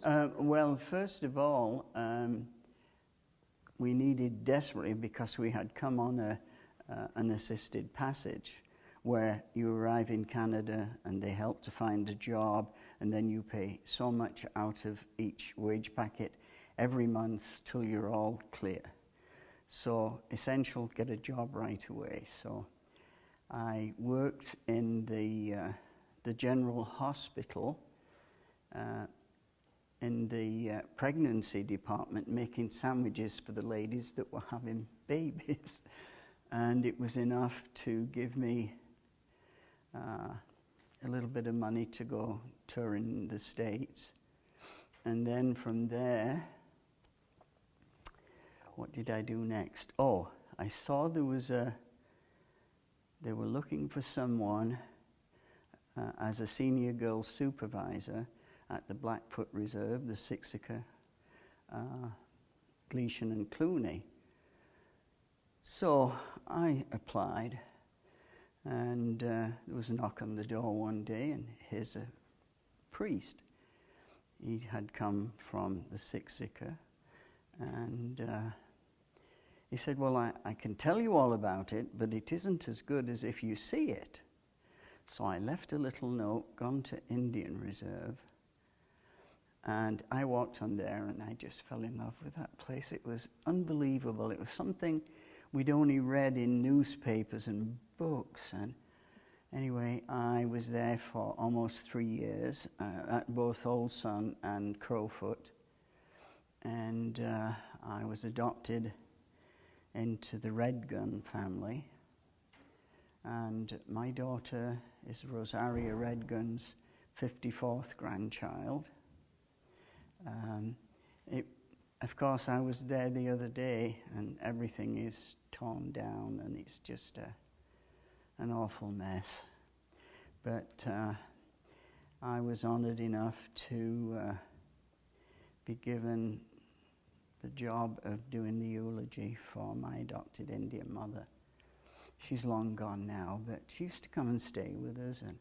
Well, first of all, we needed desperately, because we had come on an assisted passage where you arrive in Canada and they help to find a job, and then you pay so much out of each wage packet every month till you're all clear. So essential, get a job right away. So I worked in the general hospital in the pregnancy department, making sandwiches for the ladies that were having babies. And it was enough to give me a little bit of money to go touring the States. And then from there, what did I do next? Oh, I saw they were looking for someone as a senior girls supervisor at the Blackfoot Reserve, the Siksika, Gleason and Clooney. So I applied, and there was a knock on the door one day, and here's a priest. He had come from the Siksika, and he said, well, I can tell you all about it, but it isn't as good as if you see it. So I left a little note, gone to Indian Reserve, and I walked on there, and I just fell in love with that place. It was unbelievable. It was something we'd only read in newspapers and books. And anyway, I was there for almost 3 years at both Old Sun and Crowfoot. And I was adopted into the Red Gun family. And my daughter is Rosaria Redgun's 54th grandchild. Of course, I was there the other day, and everything is torn down, and it's just an awful mess. But I was honored enough to be given the job of doing the eulogy for my adopted Indian mother. She's long gone now, but she used to come and stay with us. And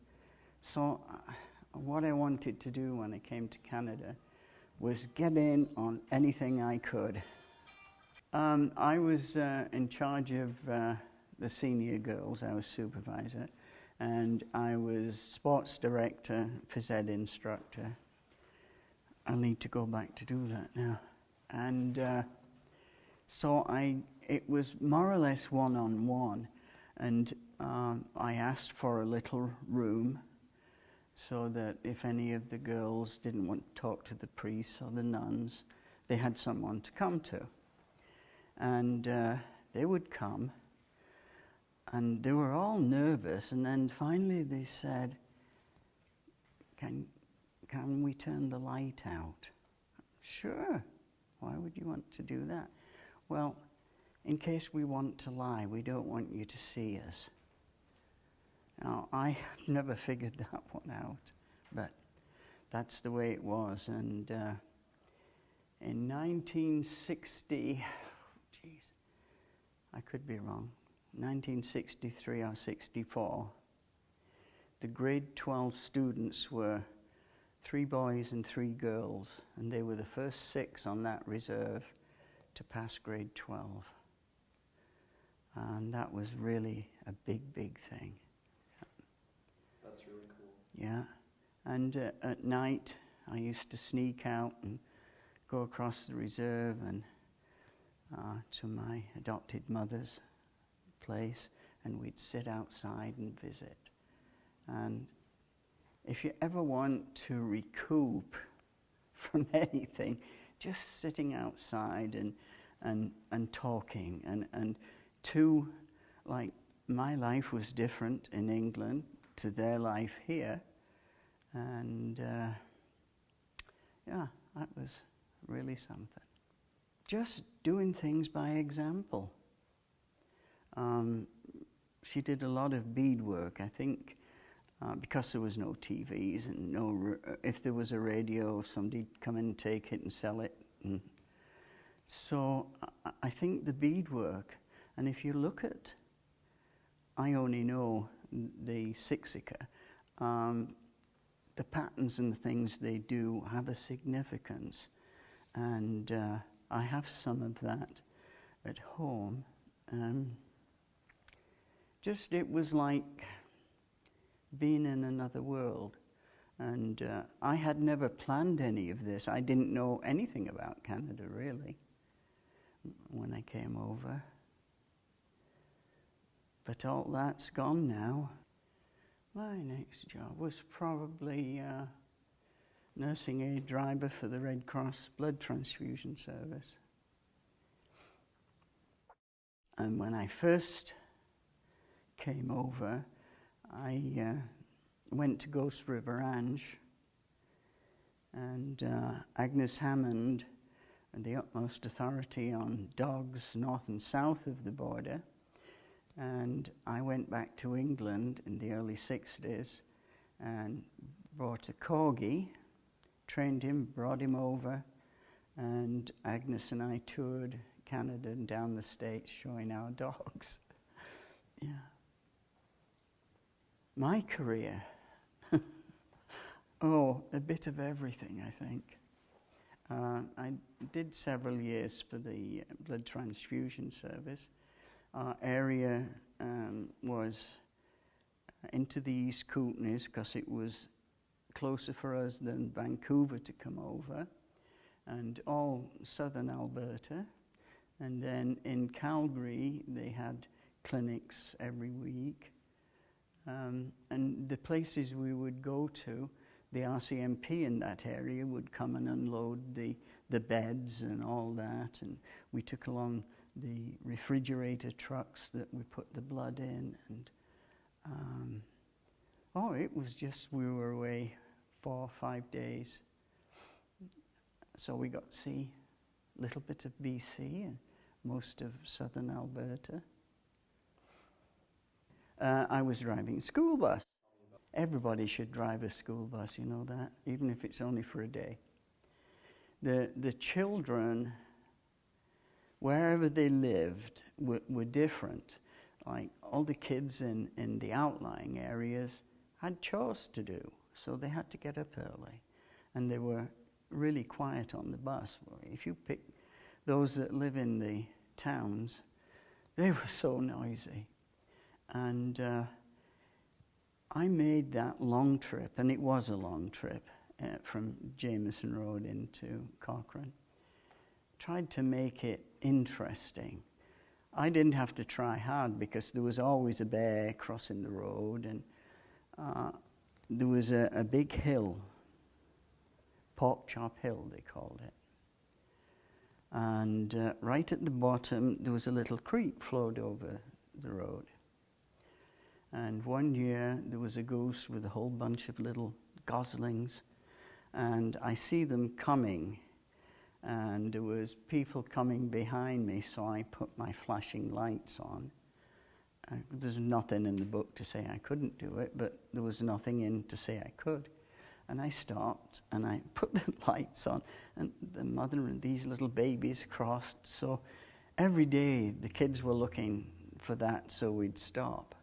so what I wanted to do when I came to Canada was get in on anything I could. I was in charge of the senior girls. I was supervisor, and I was sports director, phys ed instructor. I'll need to go back to do that now. And so it was more or less one-on-one, and I asked for a little room so that if any of the girls didn't want to talk to the priests or the nuns, they had someone to come to. And they would come, and they were all nervous, and then finally they said, can we turn the light out? Sure. Why would you want to do that? Well, in case we want to lie, we don't want you to see us. Now, I never figured that one out, but that's the way it was. And in 1960, I could be wrong, 1963 or 64, the grade 12 students were 3 boys and 3 girls, and they were the first 6 on that reserve to pass grade 12. And that was really a big, big thing. That's really cool. Yeah, and at night I used to sneak out and go across the reserve and to my adopted mother's place, and we'd sit outside and visit. And if you ever want to recoup from anything, just sitting outside and talking and like my life was different in England to their life here, and yeah, that was really something. Just doing things by example. She did a lot of beadwork, I think, because there was no TVs and if there was a radio, somebody'd come in and take it and sell it. And so I think the beadwork, and if you look at, I only know the Siksika, the patterns and the things they do have a significance. And I have some of that at home. Just it was like being in another world. And I had never planned any of this. I didn't know anything about Canada, really, when I came over. But all that's gone now. My next job was probably nursing aid driver for the Red Cross blood transfusion service. And when I first came over, I went to Ghost River Ranch, and Agnes Hammond, the utmost authority on dogs north and south of the border, and I went back to England in the early 60s and bought a corgi, trained him, brought him over, and Agnes and I toured Canada and down the States showing our dogs. Yeah. My career, oh, a bit of everything, I think. I did several years for the blood transfusion service. Our area was into the East Kootenays because it was closer for us than Vancouver to come over, and all southern Alberta. And then in Calgary, they had clinics every week. And the places we would go to, the RCMP in that area would come and unload the beds and all that. And we took along the refrigerator trucks that we put the blood in. And it was just, we were away 4 or 5 days. So we got to see a little bit of BC and most of southern Alberta. I was driving a school bus. Everybody should drive a school bus, you know that, even if it's only for a day. The children, wherever they lived, were different. Like all the kids in the outlying areas had chores to do, so they had to get up early. And they were really quiet on the bus. If you pick those that live in the towns, they were so noisy. And I made that long trip, and it was a long trip, from Jameson Road into Cochrane. Tried to make it interesting. I didn't have to try hard because there was always a bear crossing the road, and there was a big hill, Pork Chop Hill they called it. And right at the bottom there was a little creek flowed over the road. And one year there was a goose with a whole bunch of little goslings, and I see them coming, and there was people coming behind me, so I put my flashing lights on. There's nothing in the book to say I couldn't do it, but there was nothing in to say I could. And I stopped and I put the lights on, and the mother and these little babies crossed. So every day the kids were looking for that, so we'd stop.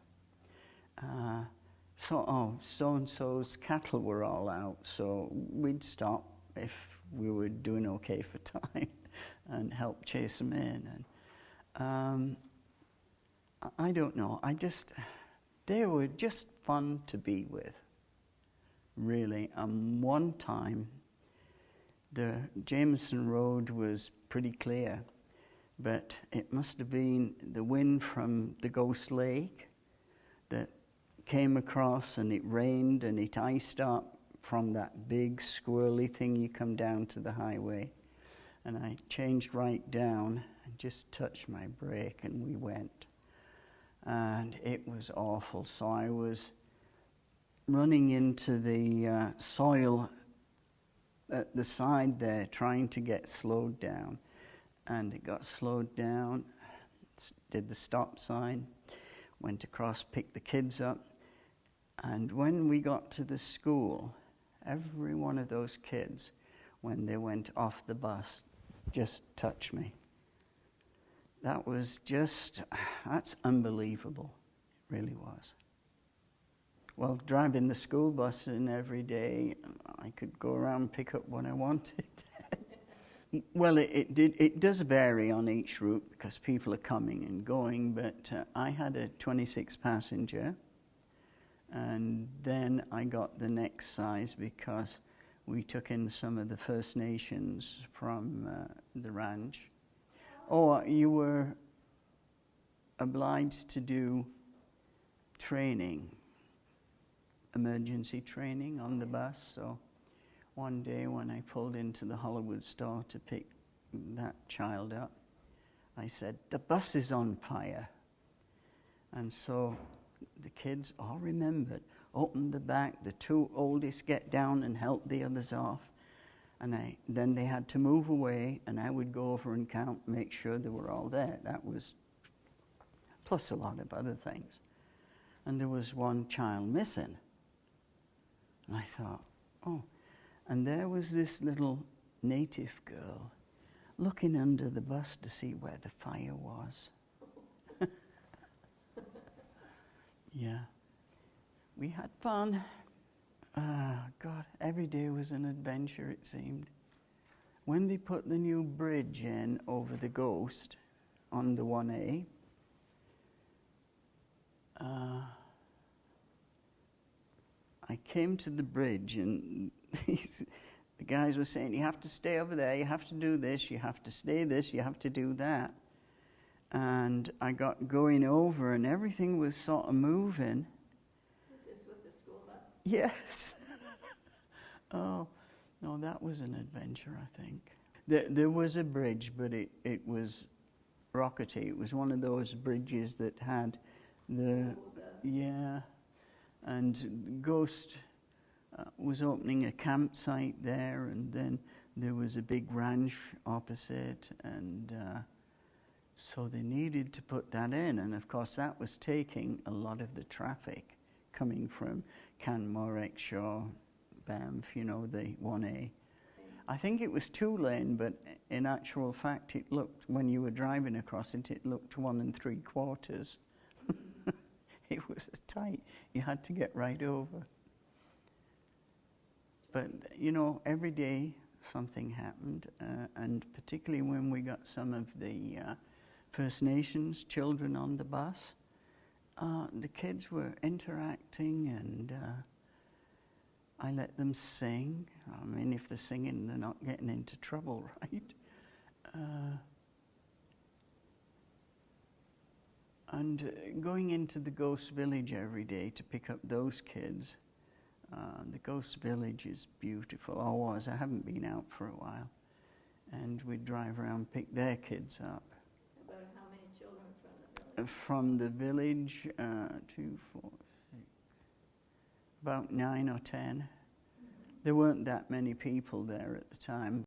So-and-so's cattle were all out, so we'd stop if we were doing okay for time and help chase them in. And I don't know, they were just fun to be with, really. One time, the Jameson Road was pretty clear, but it must have been the wind from the Ghost Lake that came across, and it rained and it iced up from that big squirrely thing you come down to the highway. And I changed right down and just touched my brake, and we went. And it was awful. So I was running into the soil at the side there, trying to get slowed down. And it got slowed down, did the stop sign, went across, picked the kids up. And when we got to the school, every one of those kids, when they went off the bus, just touched me. That was just, that's unbelievable. It really was. Well, driving the school bus in every day, I could go around and pick up what I wanted. Well, it does vary on each route because people are coming and going, but I had a 26 passenger, and then I got the next size because we took in some of the First Nations from the ranch. Or you were obliged to do training, emergency training on the bus. So one day when I pulled into the Hollywood store to pick that child up, I said, "The bus is on fire." And so the kids all remembered, open the back, the two oldest get down and help the others off. And then they had to move away, and I would go over and count, make sure they were all there. That was, plus a lot of other things. And there was one child missing. And I thought, oh. And there was this little native girl looking under the bus to see where the fire was. Yeah. We had fun. God, every day was an adventure, it seemed. When they put the new bridge in over the Ghost on the 1A, I came to the bridge and the guys were saying, you have to stay over there, you have to do this, you have to stay this, you have to do that. And I got going over and everything was sort of moving. Was this with the school bus? Yes. Oh, no, that was an adventure, I think. There was a bridge, but it was rockety. It was one of those bridges that had yeah. And Ghost was opening a campsite there, and then there was a big ranch opposite, and so they needed to put that in. And of course, that was taking a lot of the traffic coming from Canmore, Exshaw, Banff, you know, the 1A. I think it was 2-lane, but in actual fact, it looked, when you were driving across it, it looked 1 3/4. It was tight. You had to get right over. But, you know, every day something happened, and particularly when we got some of the First Nations children on the bus, the kids were interacting, and I let them sing. I mean, if they're singing, they're not getting into trouble, right? And going into the Ghost Village every day to pick up those kids, the Ghost Village is beautiful, or was. I haven't been out for a while. And we'd drive around, pick their kids up. About how many children from the village? From the village, 2, 4, 6, about 9 or 10. There weren't that many people there at the time.